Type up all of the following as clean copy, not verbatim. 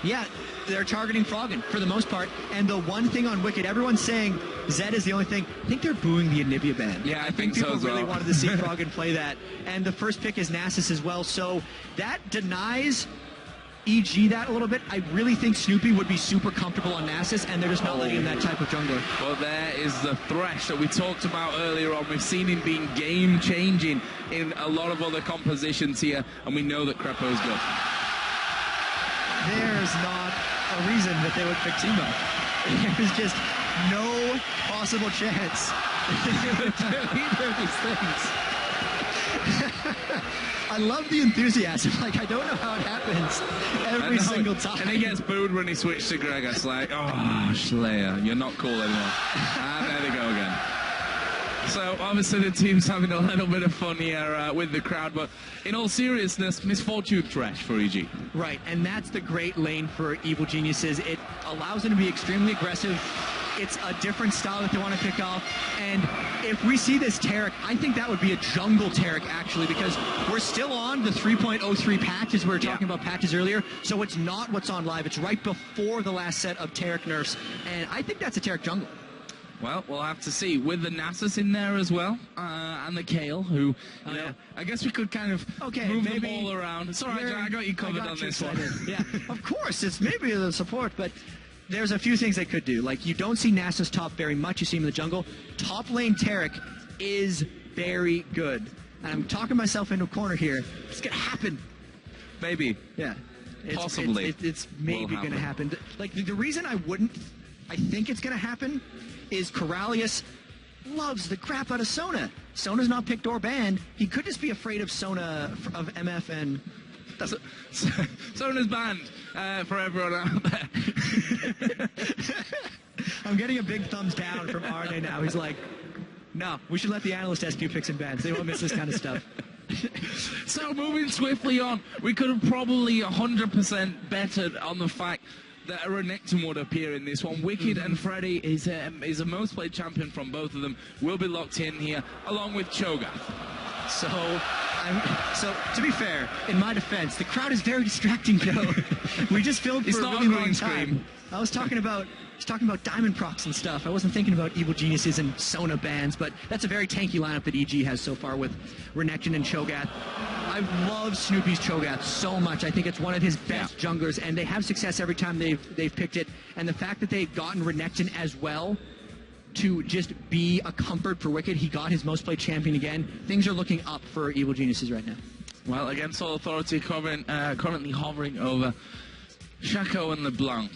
Yeah, they're targeting Froggen for the most part. And the one thing on Wicked, everyone's saying Zed is the only thing. I think they're booing the Anivia ban. Yeah, I think people so as well. really wanted to see Froggen play that. And the first pick is Nasus as well. So that denies EG that a little bit. I really think Snoopy would be super comfortable on Nasus, and they're just not letting him that type of jungler. Well, there is the Thresh that we talked about earlier on. We've seen him being game-changing in a lot of other compositions here, and we know that Crepo's good. There's not a reason that they would pick Teemo. There's just no possible chance they would do either of these things. I love the enthusiasm. Like, I don't know how it happens every single time. And he gets booed when he switched to Greg. It's like, oh, Slayer, you're not cool anymore. And there they go again. So, obviously, the team's having a little bit of fun here with the crowd, but in all seriousness, Misfortune Thresh for EG. Right, and that's the great lane for Evil Geniuses. It allows them to be extremely aggressive. It's a different style that they want to pick off, and if we see this Taric, I think that would be a jungle Taric, actually, because we're still on the 3.03 patch, as we were talking about patches earlier, so it's not what's on live. It's right before the last set of Taric nerfs, and I think that's a Taric jungle. Well, we'll have to see. With the Nasus in there as well, and the Kale, who, you know, I guess we could kind of move them all around. It's all right, I got you covered on this one. Yeah, of course, it's maybe the support, but there's a few things they could do. Like, you don't see Nasus top very much. You see him in the jungle. Top lane Taric is very good. And I'm talking myself into a corner here. It's going to happen. Maybe. Yeah. Possibly. It's maybe going to happen. Like, the reason I think it's going to happen is Corralius loves the crap out of Sona. Sona's not picked or banned. He could just be afraid of Sona, of MF, and Sona's banned for everyone out there. I'm getting a big thumbs down from Arne now. He's like, no, we should let the analyst SQ pick some bans. They won't miss this kind of stuff. So moving swiftly on, we could have probably 100% betted on the fact that a Renekton would appear in this one. Wicked and Freddy is a most played champion from both of them. Will be locked in here, along with Cho'Gath. So to be fair, in my defense, the crowd is very distracting, Joe. We just filmed for a really long time. I was talking about diamond procs and stuff. I wasn't thinking about Evil Geniuses and Sona bans, but that's a very tanky lineup that EG has so far with Renekton and Cho'Gath. I love Snoopy's Cho'Gath so much. I think it's one of his best junglers, and they have success every time they've picked it. And the fact that they've gotten Renekton as well to just be a comfort for Wicked, he got his most played champion again. Things are looking up for Evil Geniuses right now. Well, again, Soul Authority currently hovering over Shaco and LeBlanc.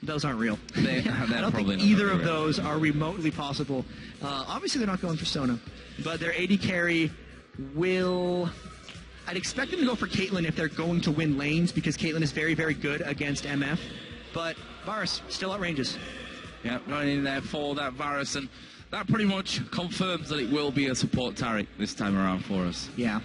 Those aren't real. I don't think either of those are remotely possible. Obviously, they're not going for Sona, but their AD carry will... I'd expect them to go for Caitlyn if they're going to win lanes, because Caitlyn is very, very good against MF. But Varus still outranges. Yeah, going in there for that Varus, and that pretty much confirms that it will be a support Taric this time around for us. Yeah.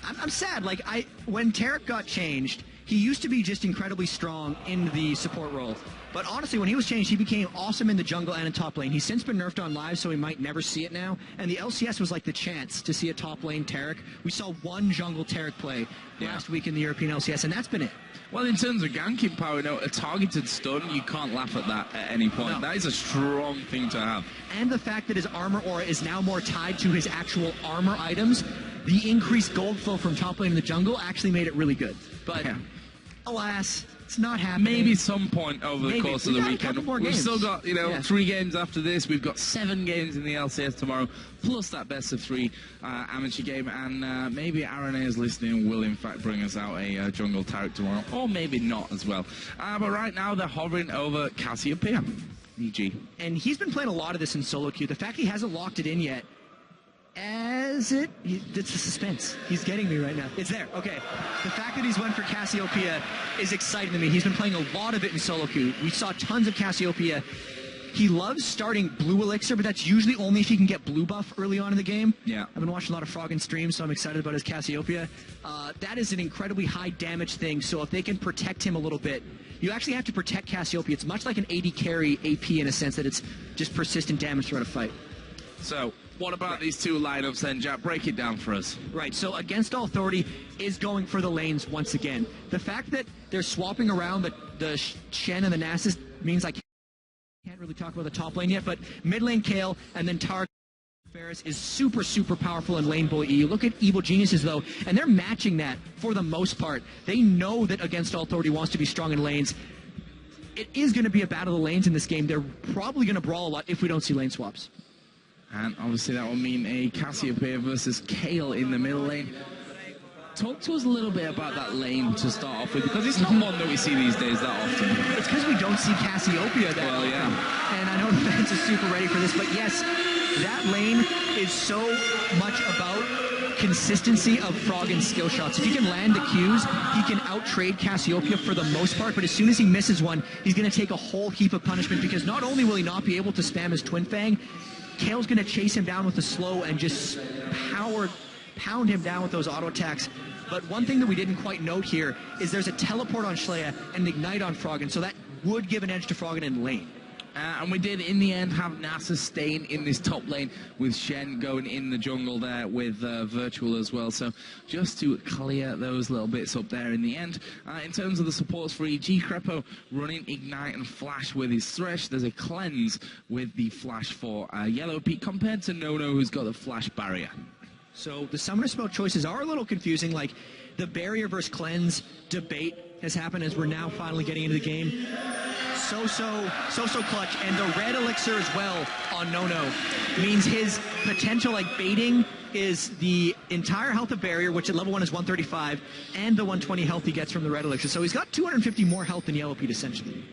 I'm sad. Like, when Taric got changed, he used to be just incredibly strong in the support role. But honestly, when he was changed, he became awesome in the jungle and in top lane. He's since been nerfed on live, so we might never see it now. And the LCS was like the chance to see a top lane Taric. We saw one jungle Taric play last week in the European LCS, and that's been it. Well, in terms of ganking power, a targeted stun, you can't laugh at that at any point. No. That is a strong thing to have. And the fact that his armor aura is now more tied to his actual armor items, the increased gold flow from top lane in the jungle actually made it really good. But alas, it's not happening. Maybe some point over the course of the weekend. We've still got, 3 games after this. We've got 7 games in the LCS tomorrow, plus that best of 3 amateur game. And maybe RNA is listening will, in fact, bring us out a jungle Taric tomorrow. Or maybe not as well. But right now, they're hovering over Cassiopeia. EG. And he's been playing a lot of this in solo queue. The fact he hasn't locked it in yet, it's the suspense. He's getting me right now. It's there. Okay. The fact that he's went for Cassiopeia is exciting to me. He's been playing a lot of it in solo queue. We saw tons of Cassiopeia. He loves starting blue elixir, but that's usually only if he can get blue buff early on in the game. Yeah. I've been watching a lot of Froggen streams, so I'm excited about his Cassiopeia. That is an incredibly high damage thing, so if they can protect him a little bit, you actually have to protect Cassiopeia. It's much like an AD carry AP in a sense that it's just persistent damage throughout a fight. So, What about these two lineups then, Jack? Break it down for us. Right, so Against All Authority is going for the lanes once again. The fact that they're swapping around the Shen and the Nasus means I can't really talk about the top lane yet, but mid lane Kale and then Tarek Ferris is super, super powerful in lane bully. You look at Evil Geniuses, though, and they're matching that for the most part. They know that Against All Authority wants to be strong in lanes. It is going to be a battle of the lanes in this game. They're probably going to brawl a lot if we don't see lane swaps. And obviously that will mean a Cassiopeia versus Kale in the middle lane. Talk to us a little bit about that lane to start off with, because it's not one that we see these days that often. It's because we don't see Cassiopeia that often. Yeah. And I know the fans are super ready for this, but yes, that lane is so much about consistency of Froggen's skill shots. If he can land the Qs, he can out-trade Cassiopeia for the most part, but as soon as he misses one, he's going to take a whole heap of punishment, because not only will he not be able to spam his Twin Fang, Kale's going to chase him down with a slow and just pound him down with those auto attacks. But one thing that we didn't quite note here is there's a teleport on Schleia and an ignite on Froggen, so that would give an edge to Froggen in lane. And we did, in the end, have Nasus staying in this top lane with Shen going in the jungle there with Virtual as well. So just to clear those little bits up there in the end. In terms of the supports for EG, Crepo running Ignite and Flash with his Thresh. There's a Cleanse with the Flash for Yellow Pete compared to Nono, who's got the Flash Barrier. So the summoner spell choices are a little confusing. Like, the Barrier versus Cleanse debate has happened as we're now finally getting into the game. So clutch, and the red elixir as well on Nono means his potential, like, baiting is the entire health of Barrier, which at level 1 is 135, and the 120 health he gets from the red elixir. So he's got 250 more health than Yellow Pete, essentially.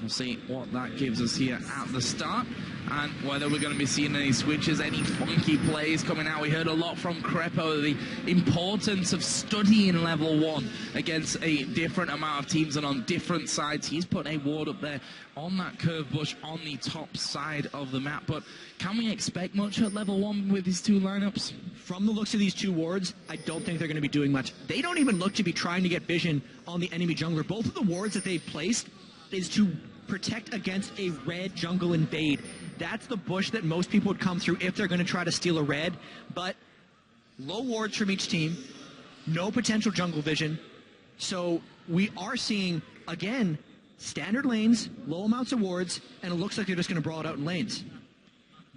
We'll see what that gives us here at the start, and whether we're going to be seeing any switches, any funky plays coming out. We heard a lot from Crepo, the importance of studying level 1 against a different amount of teams and on different sides. He's put a ward up there on that curve bush on the top side of the map, but can we expect much at level 1 with these two lineups? From the looks of these two wards, I don't think they're going to be doing much. They don't even look to be trying to get vision on the enemy jungler. Both of the wards that they've placed is to protect against a red jungle invade. That's the bush that most people would come through if they're going to try to steal a red, but low wards from each team, no potential jungle vision, so we are seeing, again, standard lanes, low amounts of wards, and it looks like they're just going to brawl it out in lanes.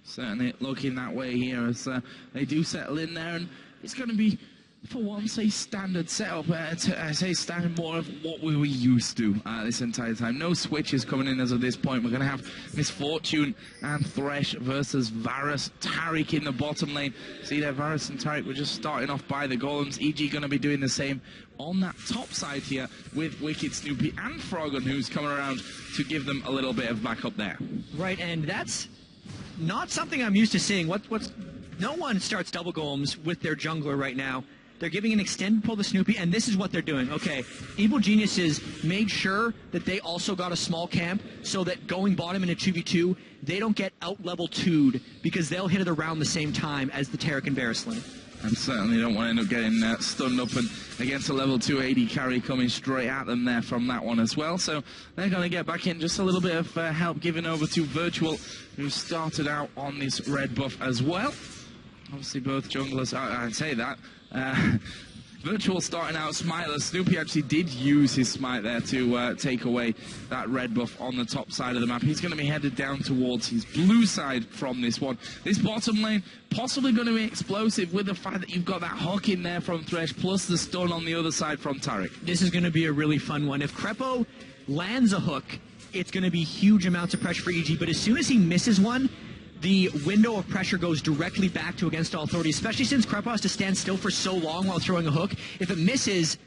Certainly looking that way here as they do settle in there, and it's going to be, for once, a standard setup. I say standard, more of what we were used to this entire time. No switches coming in as of this point. We're going to have Misfortune and Thresh versus Varus, Taric in the bottom lane. See there, Varus and Taric were just starting off by the golems. EG going to be doing the same on that top side here with Wicked, Snoopy and Froggen, who's coming around to give them a little bit of backup there. Right, and that's not something I'm used to seeing. No one starts double golems with their jungler right now. They're giving an extended pull to Snoopy, and this is what they're doing. Okay, Evil Geniuses made sure that they also got a small camp so that going bottom in a 2v2, they don't get out-level 2'd because they'll hit it around the same time as the Taric and Varus lane. And certainly don't want to end up getting stunned up and against a level 2 AD carry coming straight at them there from that one as well. So they're going to get back in. Just a little bit of help given over to Virtual, who started out on this red buff as well. Obviously both junglers, I'd say that. Virtual starting out Smiler. Snoopy actually did use his smite there to take away that red buff on the top side of the map. He's going to be headed down towards his blue side from this one. This bottom lane possibly going to be explosive with the fact that you've got that hook in there from Thresh plus the stun on the other side from Taric. This is going to be a really fun one. If Crepo lands a hook, it's going to be huge amounts of pressure for EG, but as soon as he misses one, the window of pressure goes directly back to Against All Authority, especially since Crepo has to stand still for so long while throwing a hook. If it misses,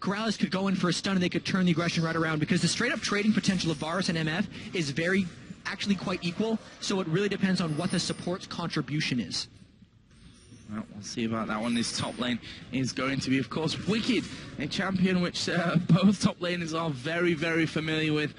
Corrales could go in for a stun and they could turn the aggression right around, because the straight-up trading potential of Varus and MF is actually quite equal, so it really depends on what the support's contribution is. Well, we'll see about that one. This top lane is going to be, of course, Wicked, a champion which both top laners are very, very familiar with.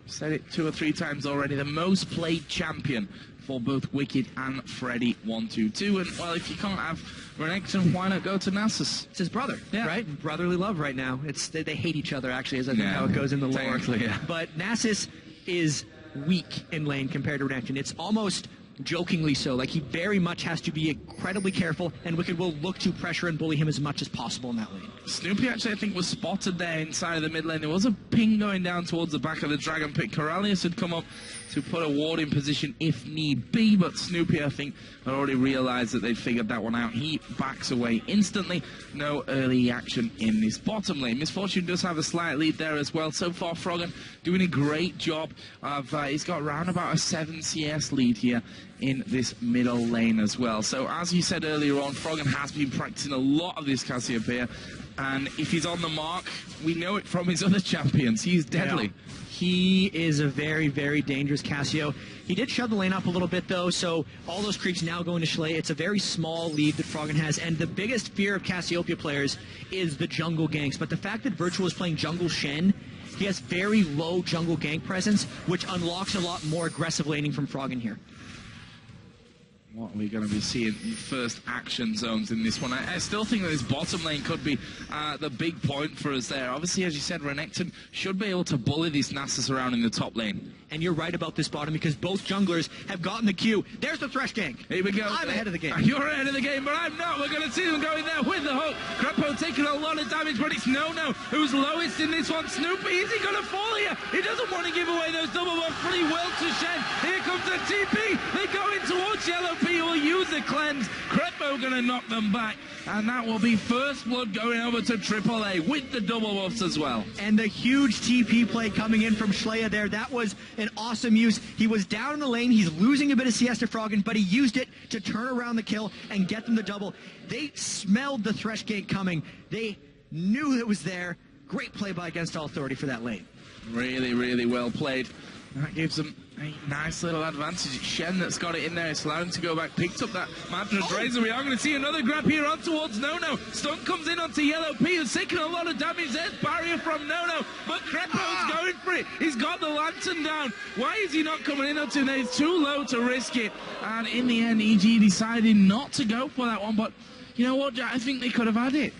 I've said it 2 or 3 times already, the most played champion for both Wicked and Freddy122. And, well, if you can't have Renekton, why not go to Nasus? It's his brother, right? Brotherly love right now. They hate each other, actually, is I think how it goes in the lore. Yeah. But Nasus is weak in lane compared to Renekton. It's almost jokingly so. Like, he very much has to be incredibly careful, and Wicked will look to pressure and bully him as much as possible in that lane. Snoopy actually, I think, was spotted there inside of the mid lane. There was a ping going down towards the back of the Dragon Pit. Corralius had come up to put a ward in position if need be, but Snoopy, I think, had already realised that they'd figured that one out. He backs away instantly. No early action in this bottom lane. Misfortune does have a slight lead there as well. So far, Froggen doing a great job of, he's got around about a 7 CS lead here in this middle lane as well. So as you said earlier on, Froggen has been practicing a lot of this Cassiopeia, and if he's on the mark, we know it from his other champions. He's deadly. Yeah. He is a very, very dangerous Cassio. He did shove the lane up a little bit, though, so all those creeps now going to Schley. It's a very small lead that Froggen has, and the biggest fear of Cassiopeia players is the jungle ganks. But the fact that Virtual is playing jungle Shen, he has very low jungle gank presence, which unlocks a lot more aggressive laning from Froggen here. What are we going to be seeing in first action zones in this one? I still think that this bottom lane could be the big point for us there. Obviously, as you said, Renekton should be able to bully these Nasus around in the top lane. And you're right about this bottom because both junglers have gotten the Q. There's the Thresh gank. Here we go. I'm ahead of the game. You're ahead of the game, but I'm not. We're going to see them going there with the hook. Krepo taking a lot of damage, but it's No-No who's lowest in this one. Snoopy, is he going to fall here? He doesn't want to give away those double buff, but he will to Shen. Here comes the TP. They go in towards Yellow P, who will use the cleanse. Krepo going to knock them back, and that will be first blood going over to AAA with the double buffs as well. And the huge TP play coming in from Schleya there. That was an awesome use. He was down in the lane. He's losing a bit of CS to Froggen, but he used it to turn around the kill and get them the double. They smelled the Thresh gank coming. They knew it was there. Great play by Against All Authority for that lane. Really, really well played. That gives them a nice little advantage. It's Shen that's got it in there. It's allowed him to go back. Picked up that Madras Razor. We are going to see another grab here on towards No-No. Stun comes in onto Yellow P. Who's taking a lot of damage. There's barrier from No-No. But Krepo's going for it. He's got the lantern down. Why is he not coming in onto him? He's too low to risk it. And in the end, EG decided not to go for that one. But you know what, Jack? I think they could have had it.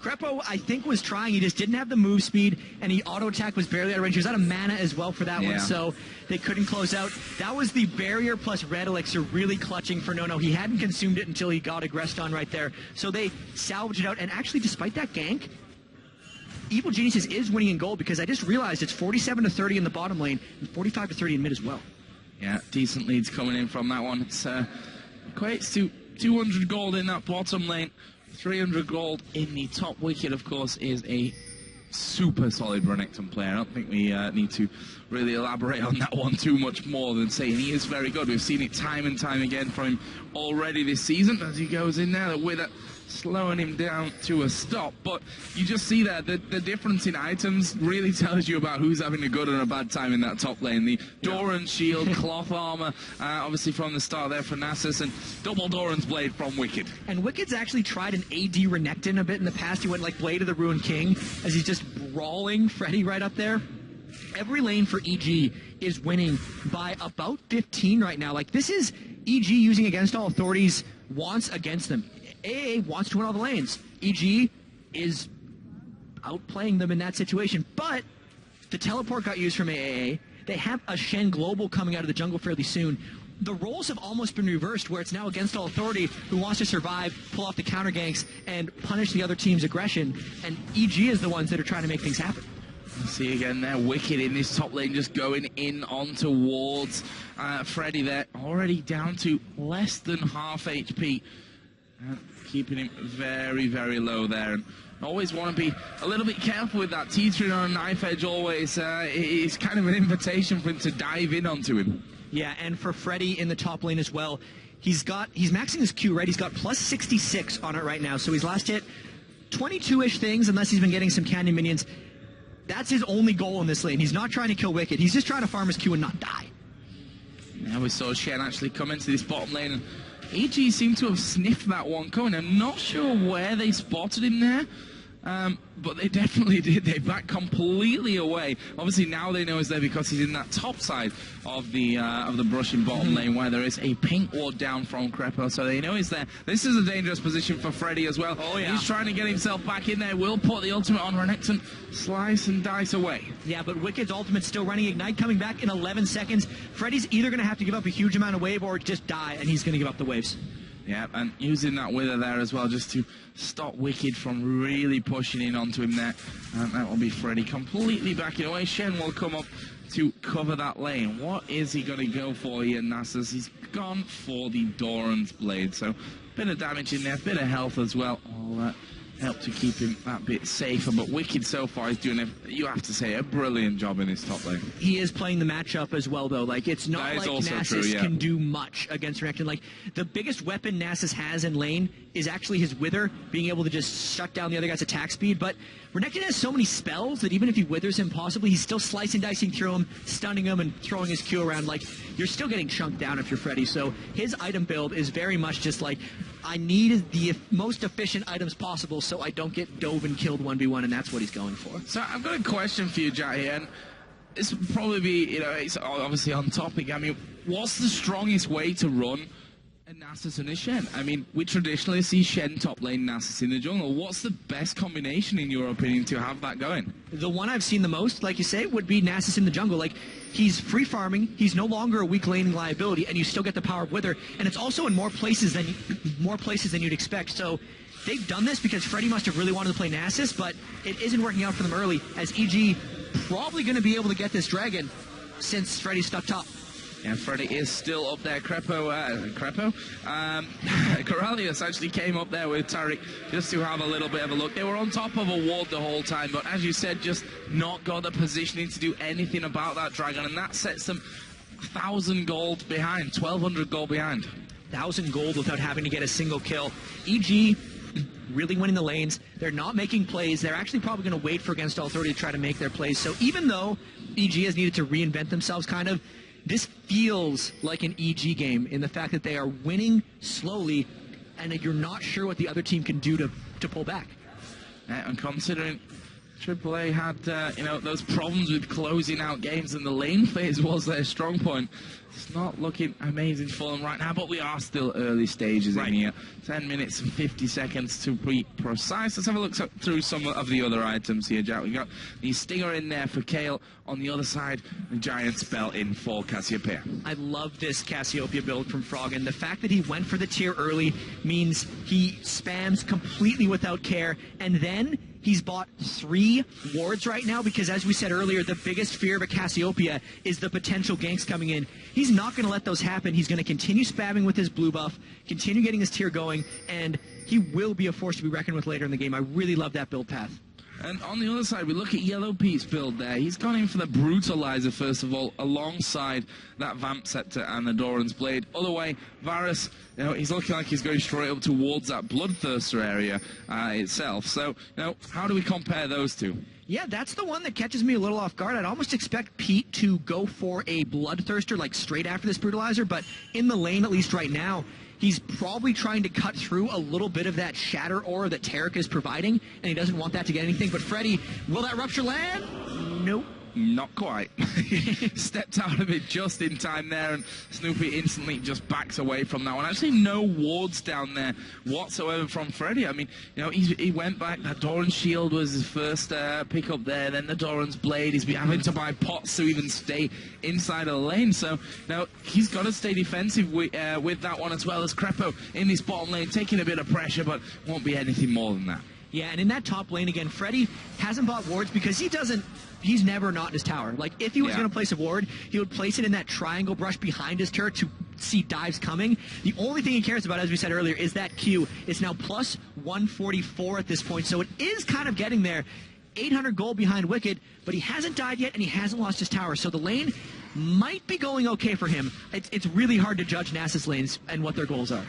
Krepo, I think, was trying. He just didn't have the move speed, and he auto-attack was barely out of range. He was out of mana as well for that one, so they couldn't close out. That was the barrier plus red elixir really clutching for No-No. He hadn't consumed it until he got aggressed on right there. So they salvaged it out, and actually, despite that gank, Evil Geniuses is winning in gold because I just realized it's 47-30 in the bottom lane and 45-30 in mid as well. Yeah, decent leads coming in from that one. It's equates to 200 gold in that bottom lane. 300 gold in the top. Wicked, of course, is a super solid Renekton player. I don't think we need to really elaborate on that one too much more than saying he is very good. We've seen it time and time again from him already this season as he goes in there with it, slowing him down to a stop. But you just see that the difference in items really tells you about who's having a good and a bad time in that top lane. The Doran shield, cloth armor, obviously from the start there for Nasus, and double Doran's blade from Wicked. And Wicked's actually tried an AD Renekton a bit in the past. He went like Blade of the Ruined King as he's just brawling Freddy right up there. Every lane for EG is winning by about 15 right now. Like, this is EG using Against All Authorities wants against them. AAA wants to win all the lanes. EG is outplaying them in that situation. But the teleport got used from AAA. They have a Shen Global coming out of the jungle fairly soon. The roles have almost been reversed, where it's now Against All Authority who wants to survive, pull off the counter ganks, and punish the other team's aggression. And EG is the ones that are trying to make things happen. See again there, Wicked in this top lane, just going in on towards Freddy there, already down to less than half HP. Keeping him very, very low there. And always want to be a little bit careful with that. Teetering on a knife edge always. It's kind of an invitation for him to dive in onto him. Yeah, and for Freddy in the top lane as well, he's maxing his Q, right? He's got plus 66 on it right now. So he's last hit 22-ish things, unless he's been getting some canyon minions. That's his only goal in this lane. He's not trying to kill Wicked. He's just trying to farm his Q and not die. Now we saw Shen actually come into this bottom lane, and EG seemed to have sniffed that one coming. I'm not sure where they spotted him there. But they definitely did. They backed completely away. Obviously, now they know he's there because he's in that top side of the brush in bottom lane where there is a pink ward down from Crepo, so they know he's there. This is a dangerous position for Freddy as well. Oh, yeah. He's trying to get himself back in there. Will put the ultimate on Renekton, slice and dice away. Yeah, but Wicked's ultimate still running. Ignite coming back in 11 seconds. Freddy's either going to have to give up a huge amount of wave or just die, and he's going to give up the waves. Yeah, and using that wither there as well just to stop Wicked from really pushing in onto him there. And that will be Freddy completely backing away. Shen will come up to cover that lane. What is he going to go for here, Nasus? He's gone for the Doran's Blade. So, bit of damage in there, bit of health as well. All help to keep him that bit safer. But Wicked so far is doing, you have to say, a brilliant job in this top lane. He is playing the matchup as well, though. Like, it's not like Nasus can do much against Renekton. Like, the biggest weapon Nasus has in lane is actually his Wither, being able to just shut down the other guy's attack speed. But Renekton has so many spells that even if he withers him possibly, he's still slicing, dicing through him, stunning him, and throwing his Q around. Like, you're still getting chunked down if you're Freddy. So his item build is very much just like, I need the most efficient items possible so I don't get dove and killed 1v1, and that's what he's going for. So I've got a question for you, Jack, here, and this would probably be, you know, it's obviously on topic. I mean, what's the strongest way to run a Nasus and a Shen? I mean, we traditionally see Shen top lane, Nasus in the jungle. What's the best combination, in your opinion, to have that going? The one I've seen the most, like you say, would be Nasus in the jungle. Like, he's free farming, he's no longer a weak laning liability, and you still get the power of Wither, and it's also in more places than you'd expect. So they've done this because Freddy must have really wanted to play Nasus, but it isn't working out for them early, as EG probably going to be able to get this dragon since Freddy's stuck top. Yeah, Freddy is still up there. Corellius actually came up there with Tariq just to have a little bit of a look. They were on top of a ward the whole time, but as you said, just not got the positioning to do anything about that dragon, and that sets them 1,000 gold behind, 1,200 gold behind. 1,000 gold without having to get a single kill. EG really winning the lanes. They're not making plays. They're actually probably going to wait for Against All Authority to try to make their plays. So even though EG has needed to reinvent themselves kind of, this feels like an EG game in the fact that they are winning slowly and that you're not sure what the other team can do to pull back. And considering AAA had, you know, those problems with closing out games and the lane phase was their strong point, it's not looking amazing for them right now, but we are still early stages in here. 10 minutes and 50 seconds to be precise. Let's have a look through some of the other items here, Jack. We got the Stinger in there for Kale. On the other side, the Giant Spell in for Cassiopeia. I love this Cassiopeia build from Froggen. The fact that he went for the tier early means he spams completely without care, and then he's bought 3 wards right now because, as we said earlier, the biggest fear of a Cassiopeia is the potential ganks coming in. He's not going to let those happen. He's going to continue spamming with his blue buff, continue getting his tier going, and he will be a force to be reckoned with later in the game. I really love that build path. And on the other side, we look at Yellow Pete's build there. He's gone in for the Brutalizer, first of all, alongside that Vamp Scepter and the Doran's Blade. Other way, Varus, you know, he's looking like he's going straight up towards that Bloodthirster area itself. So, you know, how do we compare those two? Yeah, that's the one that catches me a little off guard. I'd almost expect Pete to go for a Bloodthirster, like, straight after this Brutalizer, but in the lane, at least right now, he's probably trying to cut through a little bit of that Shatter Aura that Tariq is providing, and he doesn't want that to get anything. But Freddy, will that Rupture land? Nope. Not quite. Stepped out of it just in time there, and Snoopy instantly just backs away from that one. Actually, no wards down there whatsoever from Freddy. I mean, you know, he went back. That Doran's Shield was his first pick up there, then the Doran's Blade. He's been having to buy pots to even stay inside of the lane. So, now he's got to stay defensive with that one, as well as Crepo in this bottom lane, taking a bit of pressure, but won't be anything more than that. Yeah, and in that top lane, again, Freddy hasn't bought wards because he's never not in his tower. Like, if he was going to place a ward, he would place it in that triangle brush behind his turret to see dives coming. The only thing he cares about, as we said earlier, is that Q. It's now plus 144 at this point, so it is kind of getting there. 800 gold behind Wicked, but he hasn't died yet, and he hasn't lost his tower, so the lane might be going okay for him. It's really hard to judge Nasus lanes and what their goals are.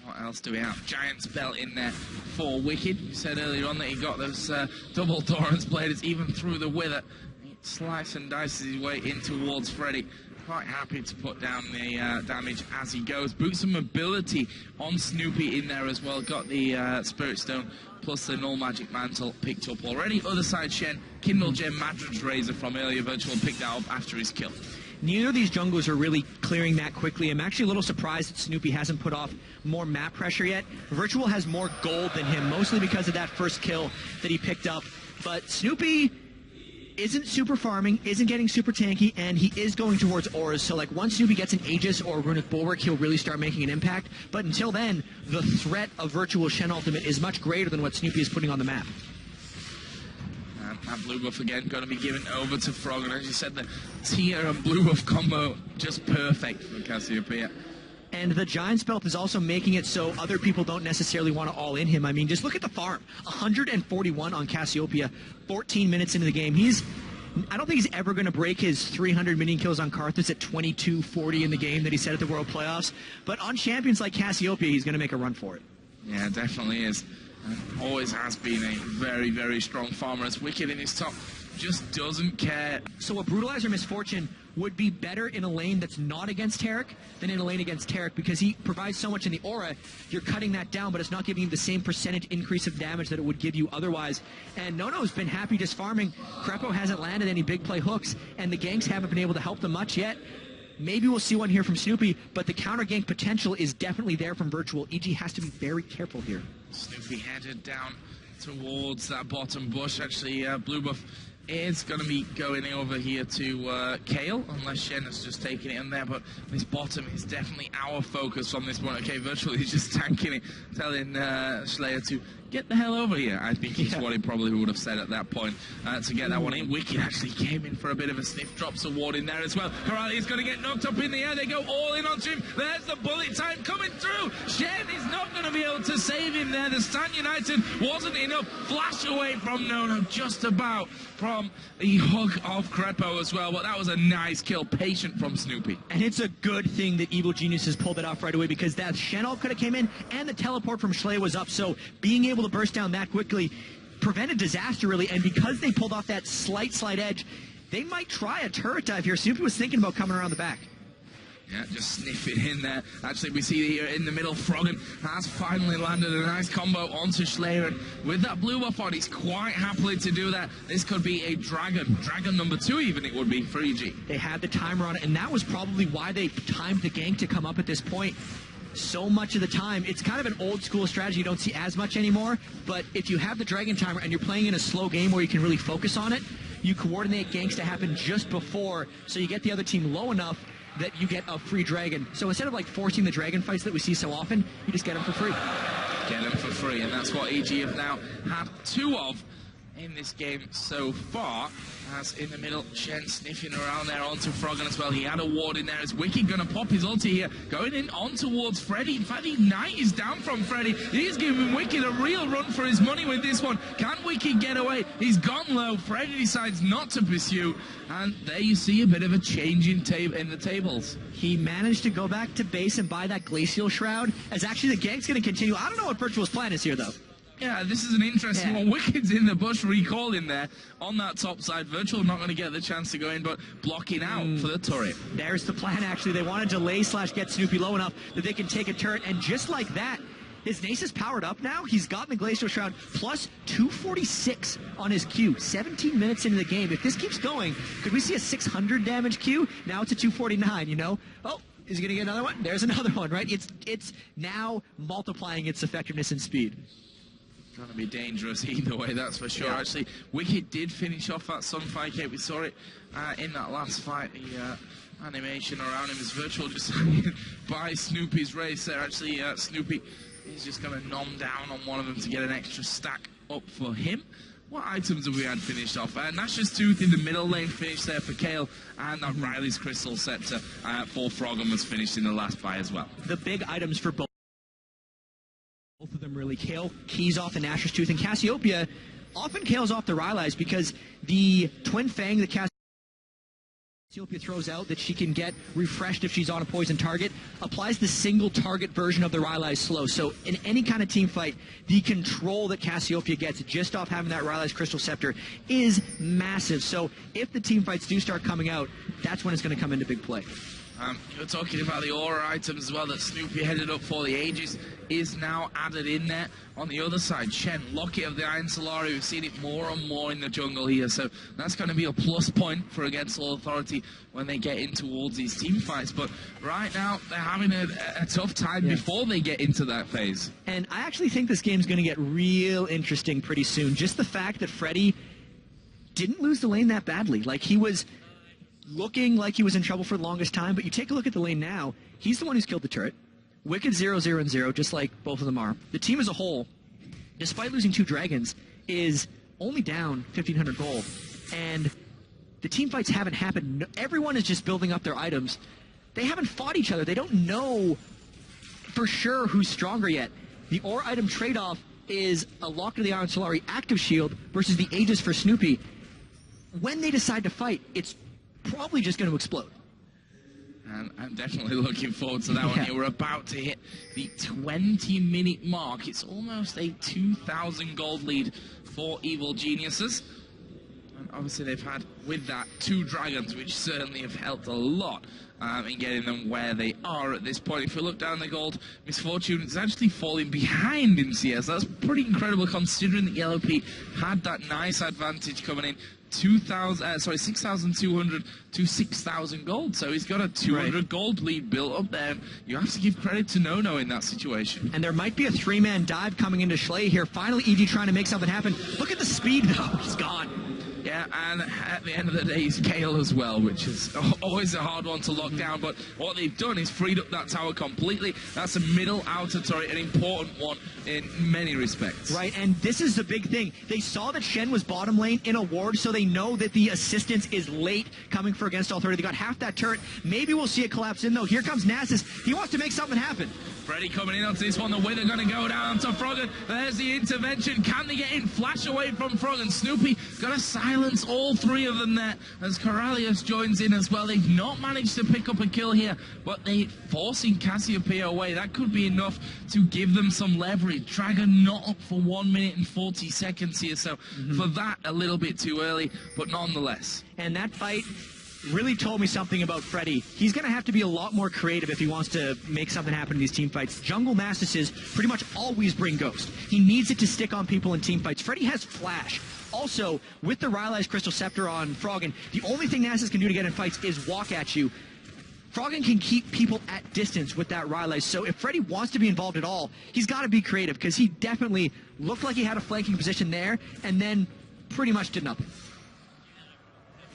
What else do we have? Giant Spell in there for Wicked. You said earlier on that he got those double Doran's Blades even through the Wither. He slices and dices his way in towards Freddy. quite happy to put down the damage as he goes. Boost some mobility on Snoopy in there as well. Got the Spirit Stone plus the Null Magic Mantle picked up already. Other side, Shen, Kindle Gem, Madras Razor from earlier Virtual picked that up after his kill. Neither of these junglers are really clearing that quickly. I'm actually a little surprised that Snoopy hasn't put off more map pressure yet. Virtual has more gold than him, mostly because of that first kill that he picked up. But Snoopy isn't super farming, isn't getting super tanky, and he is going towards auras. So like once Snoopy gets an Aegis or Runic Bulwark, he'll really start making an impact. But until then, the threat of Virtual Shen Ultimate is much greater than what Snoopy is putting on the map. And blue buff again going to be given over to Frog, and as you said, the tier and blue buff combo just perfect for Cassiopeia. And the Giant's Belt is also making it so other people don't necessarily want to all in him. I mean, just look at the farm. 141 on Cassiopeia, 14 minutes into the game. I don't think he's ever going to break his 300 minion kills on Karthus at 22:40 in the game that he set at the World Playoffs. But on champions like Cassiopeia, he's going to make a run for it. Yeah, definitely is. And always has been a very, very strong farmer. As Wicked in his top just doesn't care. So a Brutalizer Misfortune would be better in a lane that's not against Taric than in a lane against Taric, because he provides so much in the aura. You're cutting that down, but it's not giving you the same percentage increase of damage that it would give you otherwise. And Nono's been happy just farming. Krepo hasn't landed any big play hooks, and the ganks haven't been able to help them much yet. Maybe we'll see one here from Snoopy, but the counter gank potential is definitely there from Virtual. EG has to be very careful here. Snoopy headed down towards that bottom bush. Actually, blue buff is going to be going over here to Kale, unless Shen has just taken it in there. But this bottom is definitely our focus from this point. Okay, Virtual is just tanking it, telling Slayer to get the hell over here, I think is what he probably would have said at that point to get that one in. Wicked actually came in for a bit of a sniff, drops a ward in there as well. Corrali is going to get knocked up in the air. They go all in onto him. There's the bullet time coming through. Shen is not going to be able to save him there. The Stan United wasn't enough. Flash away from Nono, just about, from the hug of Krepo as well. But that was a nice kill, patient from Snoopy. And it's a good thing that Evil Genius has pulled it off right away, because that Shen ult could have came in, and the teleport from Schley was up. So being able to burst down that quickly prevented disaster, really. And because they pulled off that slight edge, they might try a turret dive here. Snoopy was thinking about coming around the back. Yeah, just sniff it in there. Actually, we see here in the middle, Froggen has finally landed a nice combo onto Slayer, and with that blue buff on, he's quite happily to do that. This could be a dragon number 2 even, it would be for EG. They had the timer on it, and that was probably why they timed the gank to come up at this point. So much of the time, it's kind of an old school strategy you don't see as much anymore, but if you have the dragon timer and you're playing in a slow game where you can really focus on it, you coordinate ganks to happen just before, so you get the other team low enough that you get a free dragon. So instead of like forcing the dragon fights that we see so often, you just get them for free. Get them for free, and that's what EG have now had 2 of in this game so far. As in the middle, Shen sniffing around there onto Froggen as well. He had a ward in there. Is Wicked going to pop his ulti here? Going in on towards Freddy. In fact, Ignite is down from Freddy. He's giving Wicked a real run for his money with this one. Can Wicked get away? He's gone low. Freddy decides not to pursue. And there you see a bit of a change in the tables. He managed to go back to base and buy that Glacial Shroud, as actually the gank's going to continue. I don't know what Virtual's plan is here, though. Yeah, this is an interesting one. Wicked's in the bush, recalling there on that top side. Virtual not going to get the chance to go in, but blocking out for the turret. There's the plan, actually. They want to delay / get Snoopy low enough that they can take a turret, and just like that, his Nace is powered up now. He's gotten the Glacial Shroud, plus 246 on his Q, 17 minutes into the game. If this keeps going, could we see a 600 damage Q? Now it's a 249, you know? Oh, is he going to get another one? There's another one, right? It's now multiplying its effectiveness and speed. Going to be dangerous either way, that's for sure. Actually, Wicked did finish off that Sunfire Cape. We saw it in that last fight. The animation around him is Virtual just by Snoopy's race there. Actually, Snoopy is just going to nom down on one of them to get an extra stack up for him. What items have we had finished off? Nash's Tooth in the middle lane finished there for Kale, and that Riley's Crystal Scepter for Froggen was finished in the last buy as well. The big items for both of them really. Kale keys off the Nash's Tooth, and Cassiopeia often Kale's off the Rylai's because the Twin Fang that Cassiopeia Cassiopeia throws out that she can get refreshed if she's on a poison target, applies the single target version of the Rylai's slow. So in any kind of team fight, the control that Cassiopeia gets just off having that Rylai's Crystal Scepter is massive. So if the team fights do start coming out, that's when it's going to come into big play. You're talking about the aura items as well that Snoopy headed up for. The Aegis is now added in there. On the other side, Shen, Locket of the Iron Solari, we've seen it more and more in the jungle here, so that's going to be a plus point for Against All Authority when they get in towards these team fights. But right now, they're having a tough time before they get into that phase. And I actually think this game's going to get real interesting pretty soon. Just the fact that Freddy didn't lose the lane that badly. Like, he was looking like he was in trouble for the longest time, but you take a look at the lane now, he's the one who's killed the turret. Wicked 0, 0, and 0, just like both of them are. The team as a whole, despite losing 2 dragons, is only down 1,500 gold. And the team fights haven't happened. Everyone is just building up their items. They haven't fought each other. They don't know for sure who's stronger yet. The ore item trade-off is a Locket of the Iron Solari active shield versus the Aegis for Snoopy. When they decide to fight, it's probably just going to explode. And I'm definitely looking forward to that one here. We're about to hit the 20-minute mark. It's almost a 2,000 gold lead for Evil Geniuses. And obviously they've had, with that, 2 dragons, which certainly have helped a lot in getting them where they are at this point. If you look down the gold, Misfortune is actually falling behind in CS. That's pretty incredible considering that Yellow Pete had that nice advantage coming in. 6,200 to 6,000 gold. So he's got a 200 gold lead built up there. You have to give credit to Nono in that situation. And there might be a 3-man dive coming into Schley here. Finally, EG trying to make something happen. Look at the speed, though. He's gone. Yeah, and at the end of the day, he's Kale as well, which is always a hard one to lock down. But what they've done is freed up that tower completely. That's a middle outer turret, an important one in many respects. Right, and this is the big thing. They saw that Shen was bottom lane in a ward, so they know that the assistance is late coming for Against All Authority. They got half that turret. Maybe we'll see it collapse in, though. Here comes Nasus. He wants to make something happen. Freddy coming in onto this one, the way they're going to go down onto Froggen. There's the intervention. Can they get in? Flash away from Froggen. Snoopy going to silence all 3 of them there as Corralius joins in as well. They've not managed to pick up a kill here, but they're forcing Cassiopeia away. That could be enough to give them some leverage. Dragon not up for 1 minute and 40 seconds here, so for that, a little bit too early, but nonetheless. And that fight really told me something about Freddy. He's going to have to be a lot more creative if he wants to make something happen in these team fights. Jungle Nasus pretty much always bring Ghost. He needs it to stick on people in team fights. Freddy has Flash. Also, with the Rylai's Crystal Scepter on Froggen, the only thing Nasus can do to get in fights is walk at you. Froggen can keep people at distance with that Rylai, so if Freddy wants to be involved at all, he's got to be creative, because he definitely looked like he had a flanking position there, and then pretty much did nothing.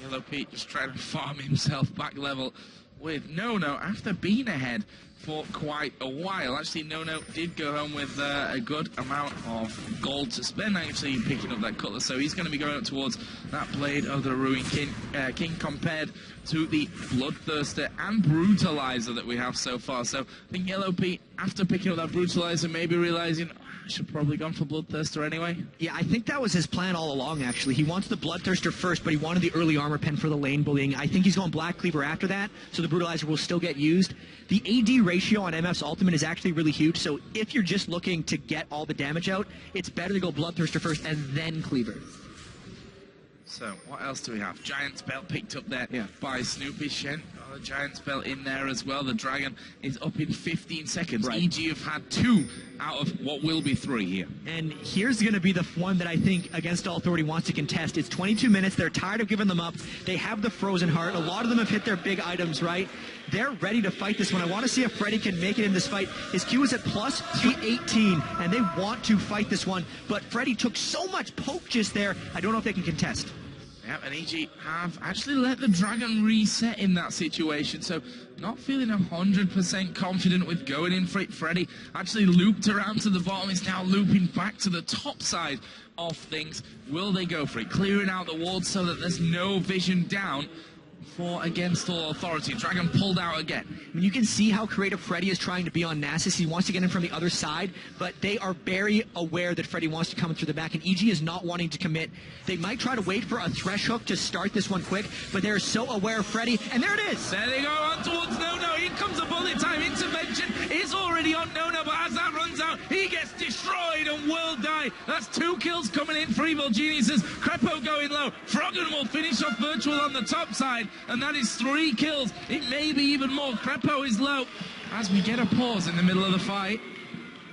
Yellow Pete just trying to farm himself back level with Nono after being ahead for quite a while. Actually, Nono did go home with a good amount of gold to spend, actually picking up that cutlass. So he's going to be going up towards that Blade of the Ruined King compared to the Bloodthirster and Brutalizer that we have so far. So I think Yellow Pete, after picking up that Brutalizer, maybe realizing, I should probably gone for Bloodthirster anyway. Yeah, I think that was his plan all along, actually. He wants the Bloodthirster first, but he wanted the early armor pen for the lane bullying. I think he's going Black Cleaver after that, so the Brutalizer will still get used. The AD ratio on MF's ultimate is actually really huge, so if you're just looking to get all the damage out, it's better to go Bloodthirster first and then Cleaver. So, what else do we have? Giant Spell picked up there by Snoopy. Shen got a Giant Spell in there as well. The Dragon is up in 15 seconds. Right. EG have had 2 out of what will be 3 here. And here's going to be the one that I think Against All Authority wants to contest. It's 22 minutes. They're tired of giving them up. They have the Frozen Heart. A lot of them have hit their big items, right? They're ready to fight this one. I want to see if Freddy can make it in this fight. His Q is at plus 318, and they want to fight this one. But Freddy took so much poke just there, I don't know if they can contest. Yep, and EG have actually let the Dragon reset in that situation, so not feeling 100% confident with going in for it. Freddy actually looped around to the bottom, is now looping back to the top side of things. Will they go for it? Clearing out the wards so that there's no vision down. for Against All Authority. Dragon pulled out again. I mean, you can see how creative Freddy is trying to be on Nasus. He wants to get in from the other side, but they are very aware that Freddy wants to come through the back, and EG is not wanting to commit. They might try to wait for a Thresh hook to start this one quick, but they're so aware of Freddy, and there it is! There they go, on towards Nono. In comes a bullet time. Intervention is already on Nono, but as that runs out, he gets destroyed and will die. That's 2 kills coming in for Evil Geniuses. Crepo going low. Froggen will finish off Virtual on the top side, and that is 3 kills. It may be even more. Crepo is low as we get a pause in the middle of the fight.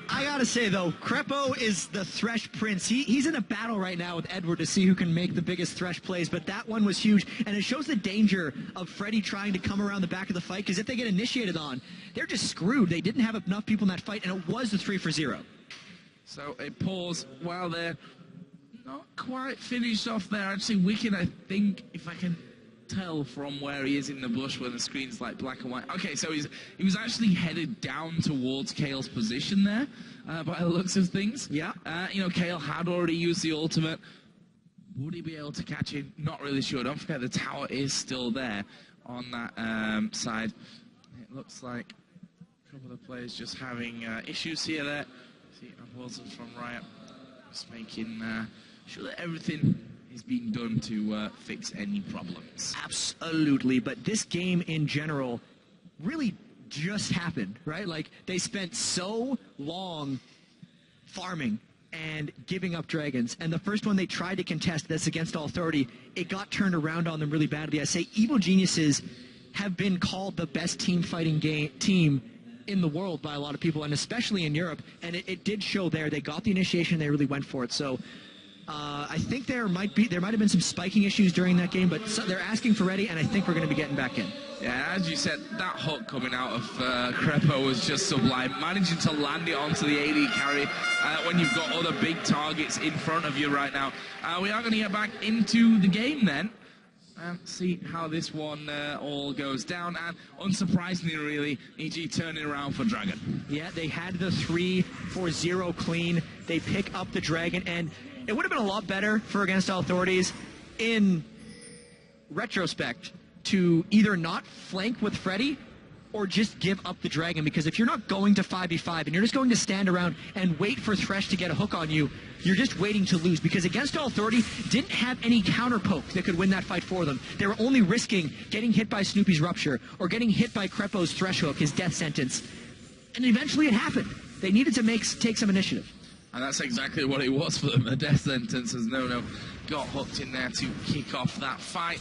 I gotta say, though, Crepo is the Thresh Prince. He's in a battle right now with Edward to see who can make the biggest Thresh plays, but that one was huge, and it shows the danger of Freddy trying to come around the back of the fight, because if they get initiated on, they're just screwed. They didn't have enough people in that fight, and it was the 3-for-0. So a pause while they're not quite finished off there. Actually, Wicked, I think, if I can tell from where he is in the bush where the screen's like black and white. Okay, so he was actually headed down towards Kale's position there, by the looks of things. Yeah. You know, Kale had already used the ultimate. Would he be able to catch him? Not really sure. Don't forget the tower is still there on that side. It looks like a couple of players just having issues here there. See, Wilson from Riot just making sure that everything is being done to fix any problems. Absolutely, but this game in general really just happened, right? Like, they spent so long farming and giving up dragons, and the first one they tried to contest, that's Against All Authority, it got turned around on them really badly. I say Evil Geniuses have been called the best team fighting team in the world by a lot of people, and especially in Europe, and it did show there. They got the initiation, they really went for it. So I think there might have been some spiking issues during that game, but they're asking for ready, and I think we're going to be getting back in. Yeah, as you said, that hook coming out of Crepo was just sublime. Managing to land it onto the AD carry when you've got other big targets in front of you right now. We are going to get back into the game then and see how this one all goes down. And unsurprisingly, really, EG turning around for Dragon. Yeah, they had the 3-for-0 clean. They pick up the Dragon, and it would have been a lot better for Against All Authorities in retrospect to either not flank with Freddy or just give up the Dragon, because if you're not going to 5v5 and you're just going to stand around and wait for Thresh to get a hook on you, you're just waiting to lose, because Against All Authority didn't have any counter poke that could win that fight for them. They were only risking getting hit by Snoopy's Rupture or getting hit by Crepo's Thresh hook, his death sentence. And eventually it happened. They needed to take some initiative. And that's exactly what it was for them, the death sentence, as Nono got hooked in there to kick off that fight.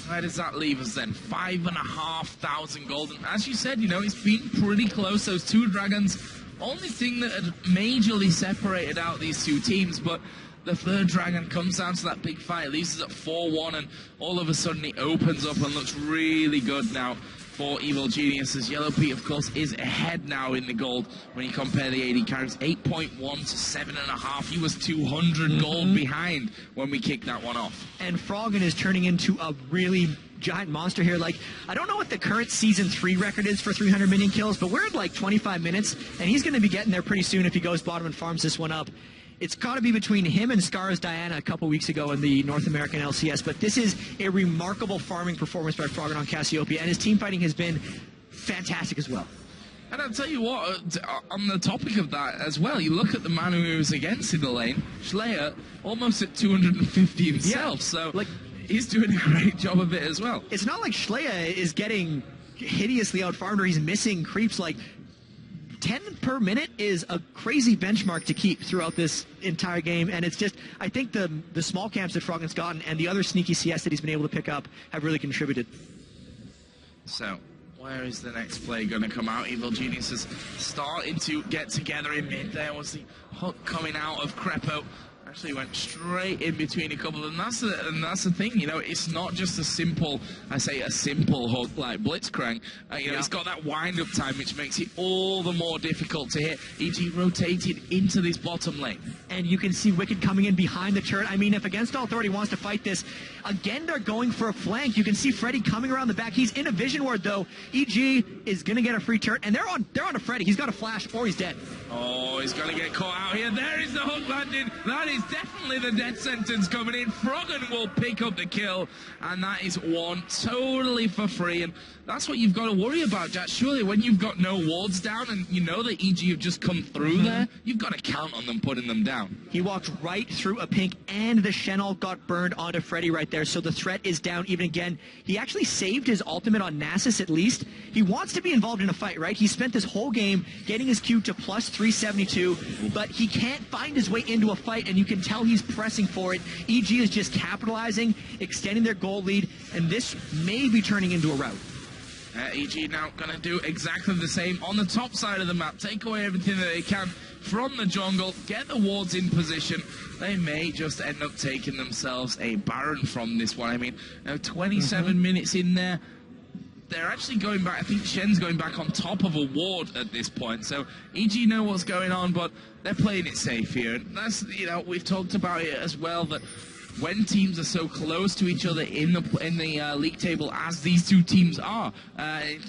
Where does that leave us then? 5,500 gold. And as you said, you know, it's been pretty close, those 2 dragons. Only thing that had majorly separated out these 2 teams, but the 3rd dragon comes down to that big fight. It leaves us at 4-1, and all of a sudden it opens up and looks really good now for Evil Geniuses. Yellow Pete, of course, is ahead now in the gold when you compare the AD carries. 8.1 to 7.5. He was 200 gold behind when we kicked that one off. And Froggen is turning into a really giant monster here. Like, I don't know what the current Season 3 record is for 300 minion kills, but we're at like 25 minutes, and he's going to be getting there pretty soon if he goes bottom and farms this one up. It's got to be between him and Scar's Diana a couple weeks ago in the North American LCS, but this is a remarkable farming performance by Froggen on Cassiopeia, and his team fighting has been fantastic as well. And I'll tell you what, on the topic of that as well, you look at the man who he was against in the lane, Schleyer, almost at 250 himself, so like, he's doing a great job of it as well. It's not like Schleyer is getting hideously outfarmed or he's missing creeps. Like, 10 per minute is a crazy benchmark to keep throughout this entire game, and it's just, I think the small camps that Froggen's gotten and the other sneaky CS that he's been able to pick up have really contributed. So, where is the next play going to come out? Evil Geniuses starting to get together in mid. There was the hook coming out of Crepo. Actually went straight in between a couple, and that's the thing, you know, it's not just a simple, I say a simple hook like Blitzcrank, you know, it's got that wind-up time which makes it all the more difficult to hit. EG rotated into this bottom lane. And you can see Wicked coming in behind the turret. I mean, if Against All Authority wants to fight this, again, they're going for a flank. You can see Freddy coming around the back. He's in a vision ward, though. EG is going to get a free turret, and they're on to Freddy. He's got a flash, or he's dead. Oh, he's going to get caught out here. There is the hook landing. That is definitely the death sentence coming in. Froggen will pick up the kill, and that is one totally for free. And that's what you've got to worry about, Jack. Surely when you've got no wards down and you know that EG have just come through there, you've got to count on them putting them down. He walked right through a pink, and the Shenol got burned onto Freddy right there, so the threat is down even again. He actually saved his ultimate on Nasus at least. He wants to be involved in a fight, right? He spent this whole game getting his Q to plus 372, but he can't find his way into a fight, and you can tell he's pressing for it. EG is just capitalizing, extending their goal lead, and this may be turning into a rout. EG now going to do exactly the same on the top side of the map. Take away everything that they can from the jungle, get the wards in position. They may just end up taking themselves a Baron from this one. I mean, 27 minutes in there. They're actually going back. I think Shen's going back on top of a ward at this point. So EG know what's going on, but they're playing it safe here. And that's, you know, we've talked about it as well, that when teams are so close to each other in the league table as these two teams are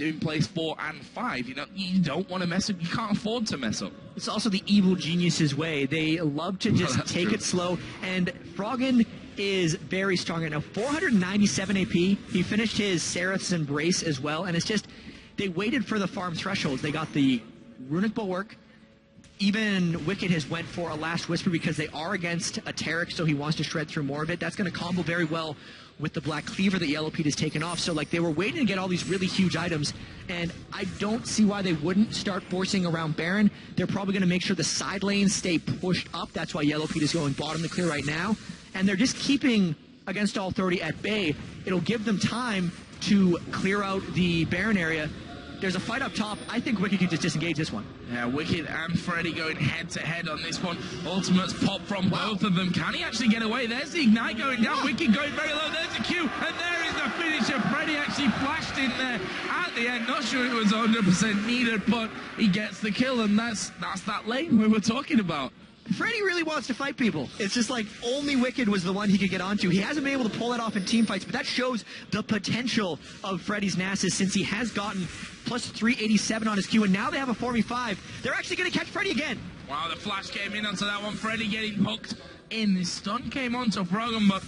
in place 4 and 5, you know, you don't want to mess up. You can't afford to mess up. It's also the evil geniuses way. They love to just take it slow, and Froggen is very strong right now. 497 AP. He finished his Seraph's Embrace as well, and it's just, they waited for the farm thresholds. They got the Runic Bulwark. Even Wicked has went for a Last Whisper because they are against a Taric, so he wants to shred through more of it. That's going to combo very well with the Black Cleaver that Yellow Pete has taken off. So, like, they were waiting to get all these really huge items, and I don't see why they wouldn't start forcing around Baron. They're probably going to make sure the side lanes stay pushed up. That's why Yellow Pete is going bottom to clear right now. And they're just keeping Against All 30 at bay. It'll give them time to clear out the Baron area. There's a fight up top. I think Wicked can just disengage this one. Yeah, Wicked and Freddy going head-to-head on this one. Ultimates pop from both of them. Can he actually get away? There's the Ignite going down. Wicked going very low. There's the Q. And there is the finisher. Freddy actually flashed in there at the end. Not sure it was 100% needed, but he gets the kill. And that's that lane we were talking about. Freddy really wants to fight people. It's just like only Wicked was the one he could get onto. He hasn't been able to pull that off in team fights, but that shows the potential of Freddy's Nasus since he has gotten plus 387 on his Q, and now they have a 4v5. They're actually going to catch Freddy again. Wow, the flash came in onto that one. Freddy getting hooked in. The stun came onto Froggen, but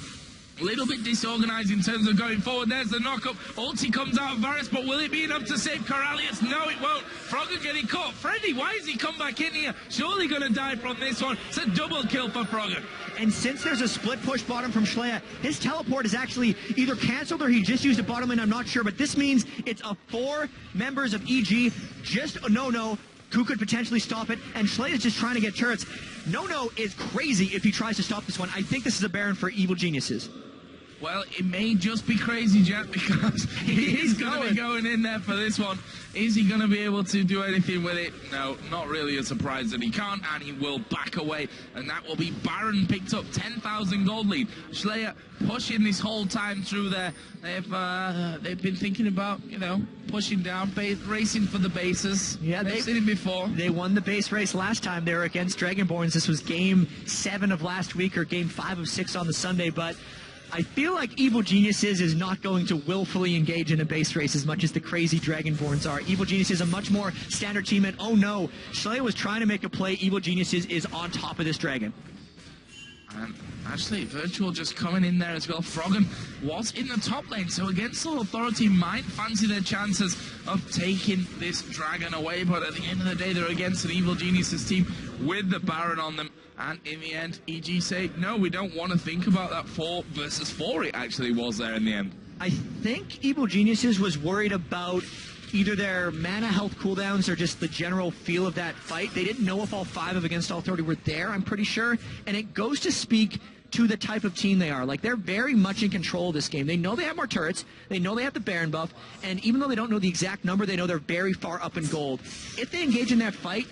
a little bit disorganized in terms of going forward. There's the knock-up. Ulti comes out of Varus, but will it be enough to save Coralius? No, it won't. Froggen getting caught. Freddy, why has he come back in here? Surely going to die from this one. It's a double kill for Froggen. And since there's a split push bottom from Schleia, his teleport is actually either canceled or he just used a bottom lane, I'm not sure. But this means it's 4 members of EG. Just a no-no. Who could potentially stop it, and Schleia is just trying to get turrets. No is crazy if he tries to stop this one. I think this is a Baron for evil geniuses. Well, it may just be crazy, Jack, because he's going to be going in there for this one. Is he going to be able to do anything with it? No, not really a surprise that he can't, and he will back away, and that will be Baron picked up 10,000 gold lead. Schleia pushing this whole time through there. They've been thinking about, you know, pushing down, racing for the bases. Yeah, they've seen it before. They won the base race last time. They were against Dragonborns. This was game 7 of last week, or game 5 of 6 on the Sunday, but I feel like Evil Geniuses is not going to willfully engage in a base race as much as the crazy Dragonborns are. Evil Geniuses is a much more standard team, and oh no, Schleia was trying to make a play. Evil Geniuses is on top of this dragon. And actually, Virtual just coming in there as well. Froggen was in the top lane, so Against All Authority might fancy their chances of taking this dragon away, but at the end of the day, they're against an Evil Geniuses team with the Baron on them. And in the end, EG say, no, we don't want to think about that 4 versus 4 it actually was there in the end. I think Evil Geniuses was worried about either their mana health cooldowns or just the general feel of that fight. They didn't know if all 5 of Against All 30 were there, I'm pretty sure. And it goes to speak to the type of team they are. Like, they're very much in control of this game. They know they have more turrets. They know they have the Baron buff. And even though they don't know the exact number, they know they're very far up in gold. If they engage in that fight,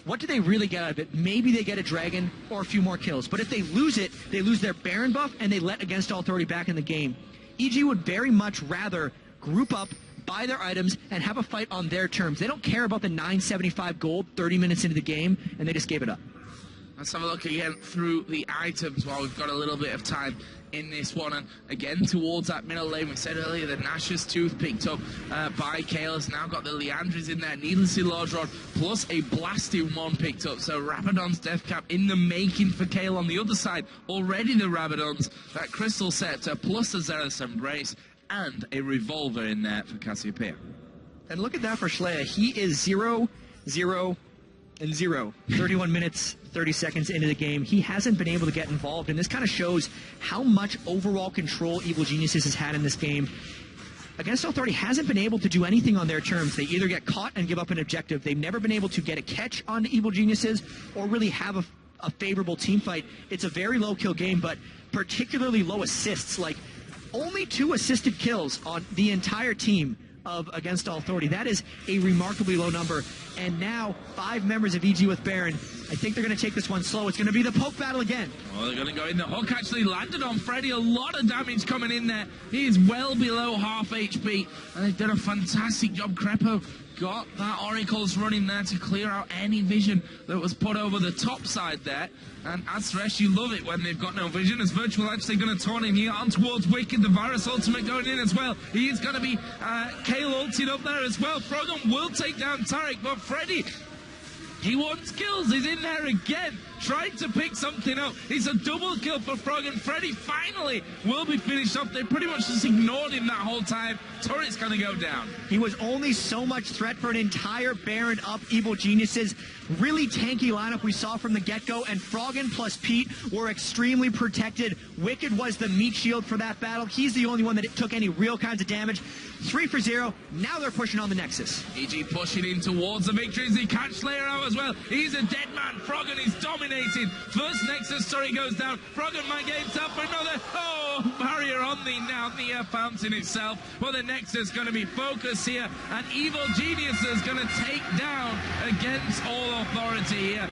what do they really get out of it? Maybe they get a dragon or a few more kills. But if they lose it, they lose their Baron buff and they let Against All 30 back in the game. EG would very much rather group up, buy their items, and have a fight on their terms. They don't care about the 975 gold 30 minutes into the game, and they just gave it up. Let's have a look again through the items while we've got a little bit of time in this one. And again, towards that middle lane, we said earlier, the Nash's Tooth picked up by Kale has now got the Leandris in there, Needlessly Large Rod, plus a Blasting one picked up. So Rabadon's Death Cap in the making for Kale. On the other side, already the Rabadons, that Crystal Scepter, plus the Zealous Embrace, and a Revolver in there for Cassiopeia. And look at that for Schleia. He is 0, 0, and 0. 31 minutes, 30 seconds into the game. He hasn't been able to get involved, and this kind of shows how much overall control Evil Geniuses has had in this game. Against Authority hasn't been able to do anything on their terms. They either get caught and give up an objective. They've never been able to get a catch on the Evil Geniuses or really have a favorable team fight. It's a very low kill game, but particularly low assists. Like, only 2 assisted kills on the entire team of Against Authority. That is a remarkably low number. And now 5 members of EG with Baron. I think they're going to take this one slow. It's going to be the poke battle again. Well, they're going to go in. The hook actually landed on Freddy. A lot of damage coming in there. He is well below half HP. And they've done a fantastic job. Crepo got that Oracle's running there to clear out any vision that was put over the top side there. And as Thresh, you love it when they've got no vision. As Virtual actually going to turn in here on towards Wicked. The Virus Ultimate going in as well. He is going to be Kale ulted up there as well. Frogan will take down Tarek, but Freddy, he wants kills. He's in there again, trying to pick something up. It's a double kill for Frog, and Freddy finally will be finished up. They pretty much just ignored him that whole time. Turret's going to go down. He was only so much threat for an entire Baron up Evil Geniuses. Really tanky lineup we saw from the get-go, and Froggen plus Pete were extremely protected. Wicked was the meat shield for that battle. He's the only one that took any real kinds of damage. 3 for 0. Now they're pushing on the Nexus. EG pushing in towards the victories. He catch Slayer out as well. He's a dead man. Froggen is dominating. First Nexus story goes down. Froggen might get himself for another. Oh, barrier on the fountain itself. Well, the Nexus going to be focused here, and Evil Genius is going to take down Against All Authority here.